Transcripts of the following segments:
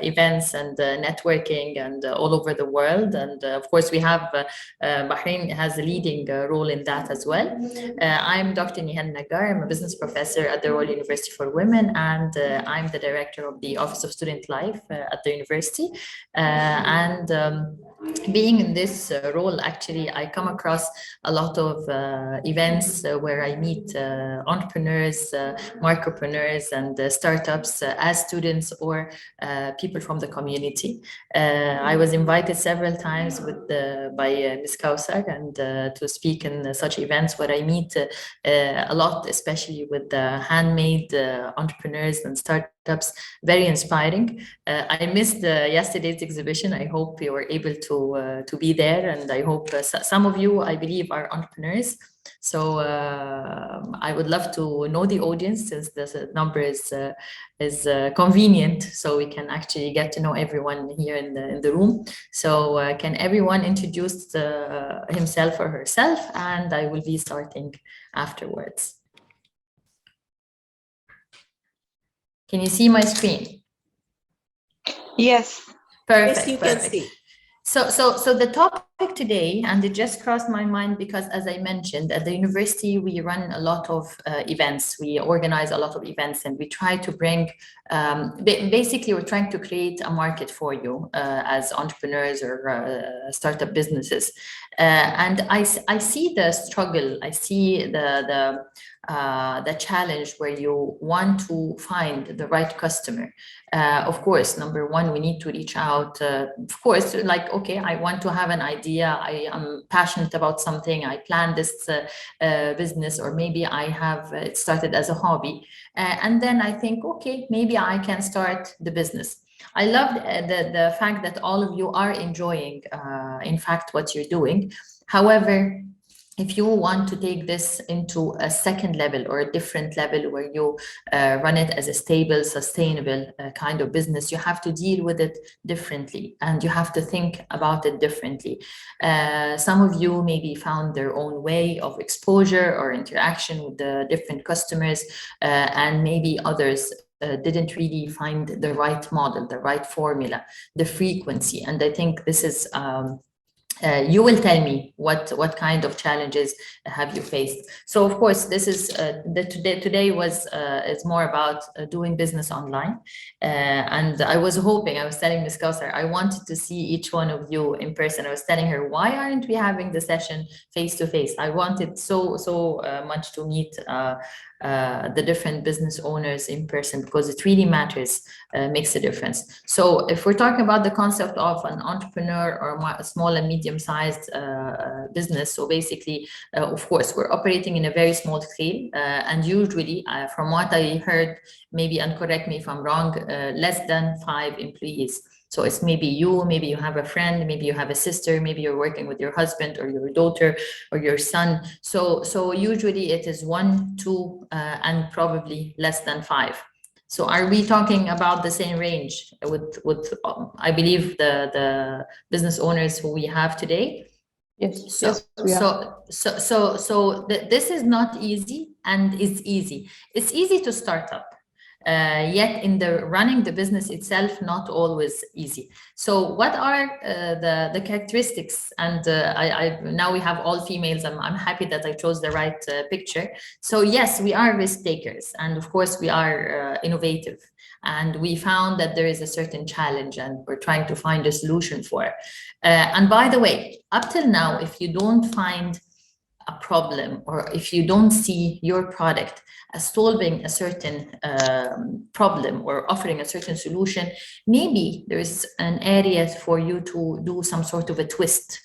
events and networking and all over the world. And of course, we have Bahrain has a leading role in that as well. I'm Dr. Nehal. I'm a business professor at the Royal University for Women, and I'm the director of the Office of Student Life at the university. Being in this role, actually, I come across a lot of events where I meet entrepreneurs, micropreneurs, and startups as students or people from the community. I was invited several times by Ms. Kausar and to speak in such events where I meet a lot, especially with the handmade entrepreneurs and startups. Very inspiring. I missed yesterday's exhibition. I hope you were able to be there, and I hope some of you, I believe, are entrepreneurs. So I would love to know the audience, since the number is convenient, so we can actually get to know everyone here in the room. So can everyone introduce himself or herself, and I will be starting afterwards. Can you see my screen? Yes. Perfect. Yes, you can see. So the topic today, and it just crossed my mind because, as I mentioned, at the university, we run a lot of events. We organize a lot of events, and we try to bring, basically, we're trying to create a market for you as entrepreneurs or startup businesses. And I see the struggle. I see the challenge where you want to find the right customer. Of course, number one, we need to reach out. Of course, like, okay, I want to have an idea. I am passionate about something. I plan this business, or maybe I have it started as a hobby. And then I think, okay, maybe I can start the business. I love the fact that all of you are enjoying, in fact, what you're doing. However, if you want to take this into a second level or a different level where you run it as a stable, sustainable kind of business, you have to deal with it differently, and you have to think about it differently. Some of you maybe found their own way of exposure or interaction with the different customers, and maybe others didn't really find the right model, the right formula, the frequency. And I think this is you will tell me what kind of challenges have you faced. So of course, this is today was it's more about doing business online, and I was telling Ms. Kausar, I wanted to see each one of you in person. I was telling her, why aren't we having the session face to face? I wanted so much to meet the different business owners in person, because it really matters, makes a difference. So if we're talking about the concept of an entrepreneur or a small and medium-sized business, so basically, of course, we're operating in a very small scale, and usually, from what I heard, maybe, and correct me if I'm wrong, less than 5 employees. So it's maybe you have a friend, maybe you have a sister, maybe you're working with your husband or your daughter or your son. So usually it is 1, 2, and probably less than 5. So are we talking about the same range with I believe the business owners who we have today? Yes. So, Yes, so this is not easy, and it's easy. It's easy to start up. Yet in the running the business itself, not always easy. So what are the characteristics? And now we have all females. I'm happy that I chose the right picture. So yes, we are risk takers, and of course we are innovative. And we found that there is a certain challenge, and we're trying to find a solution for it. And by the way, up till now, if you don't find a problem, or if you don't see your product as solving a certain problem or offering a certain solution, maybe there's an area for you to do some sort of a twist.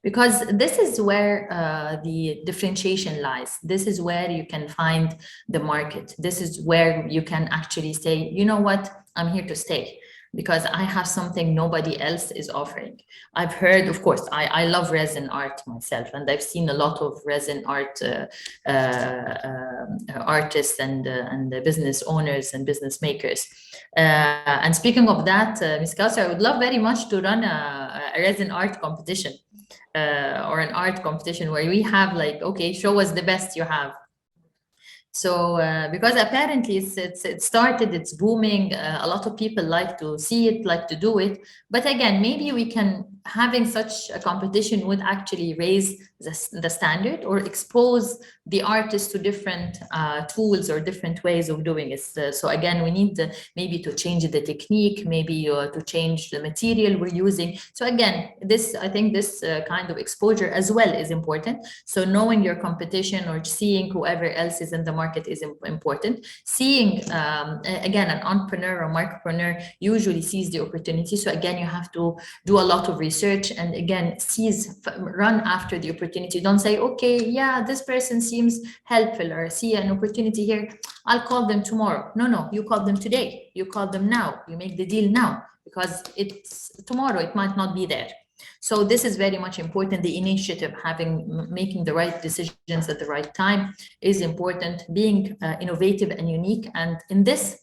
Because this is where the differentiation lies. This is where you can find the market. This is where you can actually say, you know what, I'm here to stay, because I have something nobody else is offering. I've heard, of course, I love resin art myself, and I've seen a lot of resin art artists and business owners and business makers. And speaking of that, Ms. Kausar, I would love very much to run a resin art competition or an art competition where we have like, okay, show us the best you have. So because apparently it started, it's booming. A lot of people like to see it, like to do it. But again, maybe we can, having such a competition would actually raise the standard or expose the artists to different tools or different ways of doing it. So again, we need maybe to change the technique, maybe to change the material we're using. So again, I think this kind of exposure as well is important. So knowing your competition or seeing whoever else is in the market is important. Seeing, again, an entrepreneur or micropreneur usually sees the opportunity. So again, you have to do a lot of research and again, run after the opportunity. Don't say, okay, yeah, this person seems helpful or see an opportunity here, I'll call them tomorrow. No, you call them today. You call them now. You make the deal now because it's tomorrow, it might not be there. So this is very much important. The initiative, making the right decisions at the right time is important. Being innovative and unique. And in this,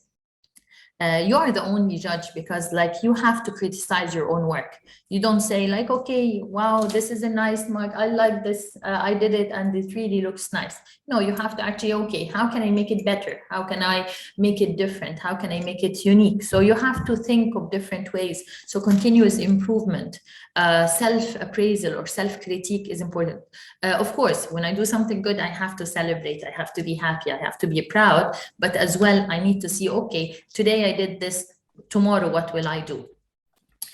you are the only judge because like you have to criticize your own work. You don't say like, okay, wow, this is a nice mug. I like this. I did it and it really looks nice. No, you have to actually, okay, how can I make it better? How can I make it different? How can I make it unique? So you have to think of different ways. So continuous improvement, self-appraisal or self-critique is important. Of course, when I do something good, I have to celebrate. I have to be happy. I have to be proud. But as well, I need to see, okay, today I did this. Tomorrow, what will I do?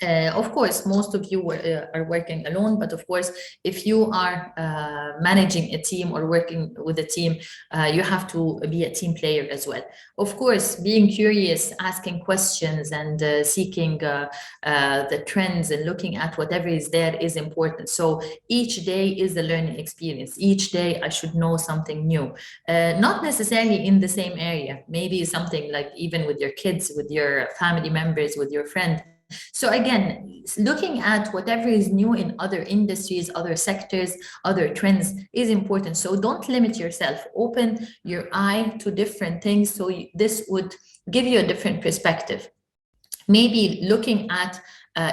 Of course, most of you are working alone, but of course, if you are managing a team or working with a team, you have to be a team player as well. Of course, being curious, asking questions and seeking the trends and looking at whatever is there is important. So each day is a learning experience. Each day I should know something new, not necessarily in the same area, maybe something like even with your kids, with your family members, with your friend. So again, looking at whatever is new in other industries, other sectors, other trends is important. So don't limit yourself. Open your eye to different things. So this would give you a different perspective. Maybe looking at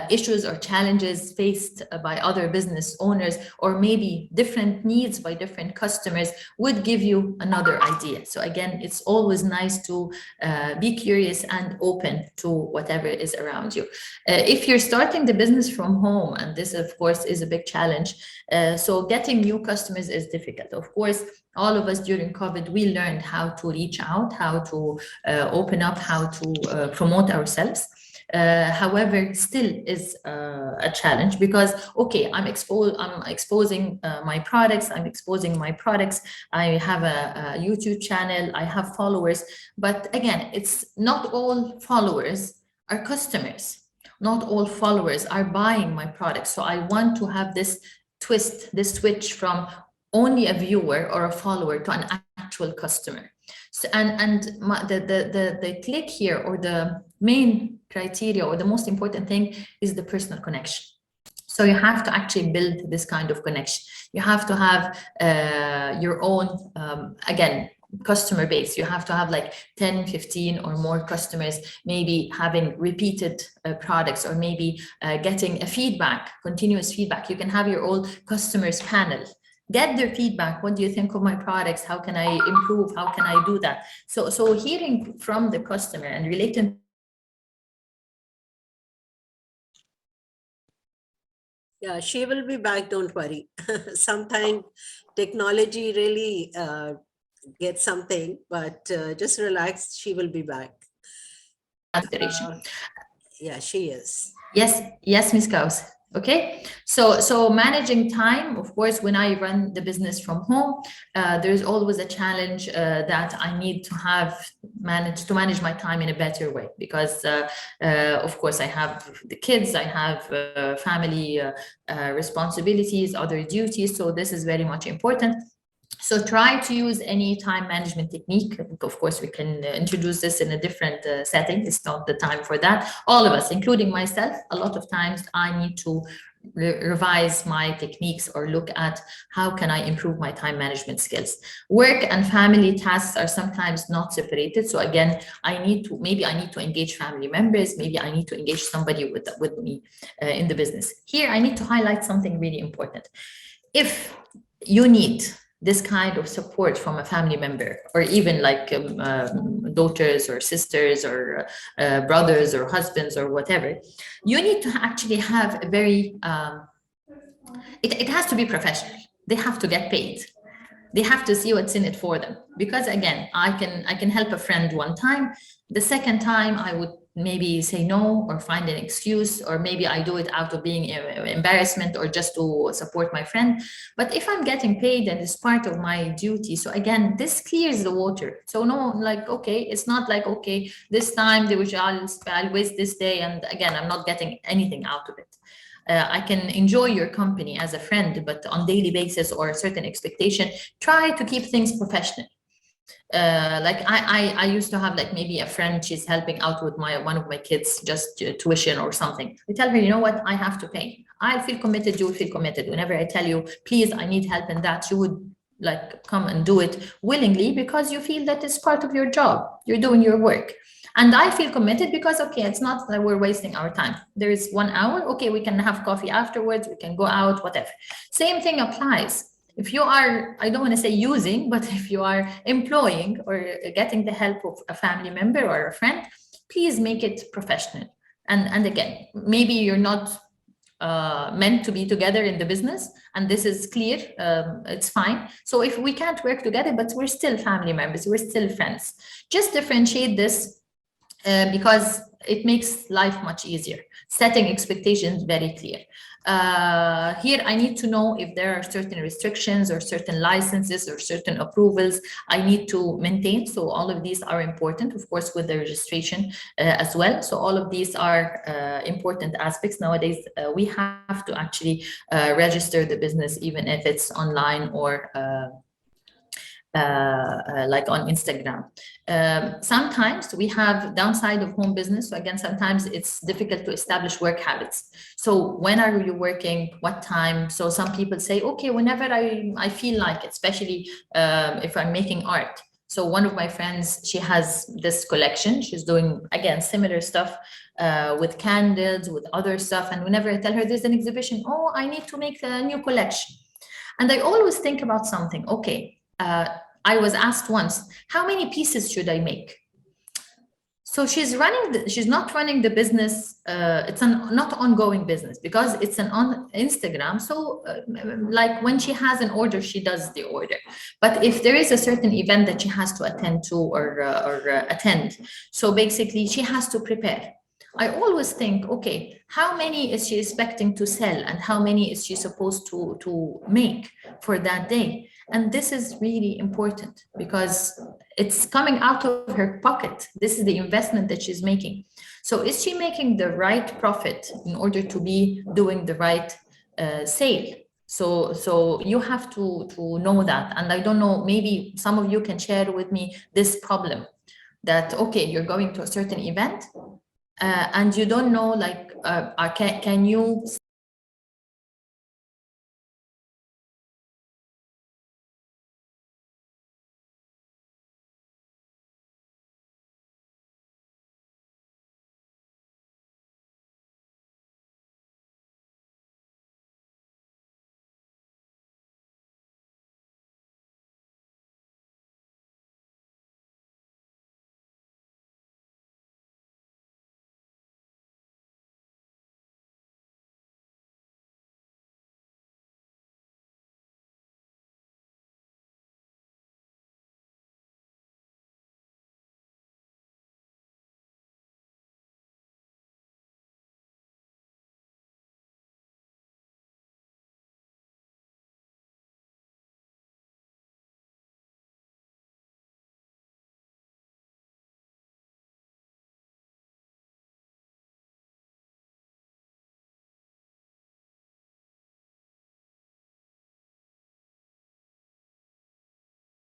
issues or challenges faced by other business owners, or maybe different needs by different customers would give you another idea. So again, it's always nice to be curious and open to whatever is around you. If you're starting the business from home, and this of course is a big challenge, so getting new customers is difficult. Of course, all of us during COVID, we learned how to reach out, how to open up, how to promote ourselves. However, still is a challenge because, okay, I'm exposing my products, I have a YouTube channel, I have followers, but again, it's not all followers are customers. Not all followers are buying my products. So I want to have this switch from only a viewer or a follower to an actual customer. So, the click here, or the main criteria, or the most important thing, is the personal connection. So you have to actually build this kind of connection. You have to have your own, again, customer base. You have to have like 10, 15 or more customers, maybe having repeated products, or maybe getting a feedback, continuous feedback. You can have your own customers panel. Get their feedback. What do you think of my products? How can I improve? How can I do that? So hearing from the customer and relating. Yeah, she will be back, don't worry. Sometimes technology really gets something, but just relax, she will be back. Yeah, she is. Yes, Ms. Kaus. Okay, so managing time, of course, when I run the business from home, there's always a challenge that I need to manage my time in a better way, because of course I have the kids, I have family responsibilities, other duties, so this is very much important. So try to use any time management technique. Of course, we can introduce this in a different setting. It's not the time for that. All of us, including myself, a lot of times I need to revise my techniques or look at how can I improve my time management skills. Work and family tasks are sometimes not separated. So again, maybe I need to engage family members. Maybe I need to engage somebody with me in the business. Here, I need to highlight something really important. If you need this kind of support from a family member, or even like daughters or sisters or brothers or husbands or whatever, you need to actually have a very, it has to be professional. They have to get paid. They have to see what's in it for them. Because again, I can help a friend one time. The second time I would maybe say no or find an excuse, or maybe I do it out of being embarrassment or just to support my friend. But if I'm getting paid and it's part of my duty, so again, this clears the water. So no, like, okay, it's not like, okay, this time I'll waste this day, and again, I'm not getting anything out of it. I can enjoy your company as a friend, but on daily basis or a certain expectation, try to keep things professional. Like I used to have like maybe a friend, she's helping out with one of my kids, just tuition or something. I tell her, you know what, I have to pay. I feel committed, you will feel committed. Whenever I tell you, please, I need help in that, you would like come and do it willingly because you feel that it's part of your job. You're doing your work. And I feel committed because, okay, it's not that we're wasting our time. There is 1 hour. Okay, we can have coffee afterwards. We can go out, whatever. Same thing applies. If you are, I don't want to say using, but if you are employing or getting the help of a family member or a friend, please make it professional. And again, maybe you're not meant to be together in the business, and this is clear, it's fine. So if we can't work together, but we're still family members, we're still friends, just differentiate this, because it makes life much easier. Setting expectations very clear. Here, I need to know if there are certain restrictions or certain licenses or certain approvals I need to maintain. So all of these are important, of course, with the registration as well. So all of these are important aspects. Nowadays, we have to actually register the business, even if it's online or like on Instagram. Sometimes we have downside of home business. So again, sometimes it's difficult to establish work habits. So when are you working? What time? So some people say, okay, whenever I feel like it, especially if I'm making art. So one of my friends, she has this collection. She's doing, again, similar stuff with candles, with other stuff. And whenever I tell her there's an exhibition, oh, I need to make a new collection. And I always think about something. Okay, I was asked once, how many pieces should I make? So she's not running the business. It's not ongoing business because it's on Instagram. So like when she has an order, she does the order. But if there is a certain event that she has to attend to or attend, so basically she has to prepare. I always think, okay, how many is she expecting to sell and how many is she supposed to make for that day? And this is really important because it's coming out of her pocket. This is the investment that she's making. So is she making the right profit in order to be doing the right sale? So you have to know that. And I don't know, maybe some of you can share with me this problem that, okay, you're going to a certain event and you don't know, like, can you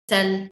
sell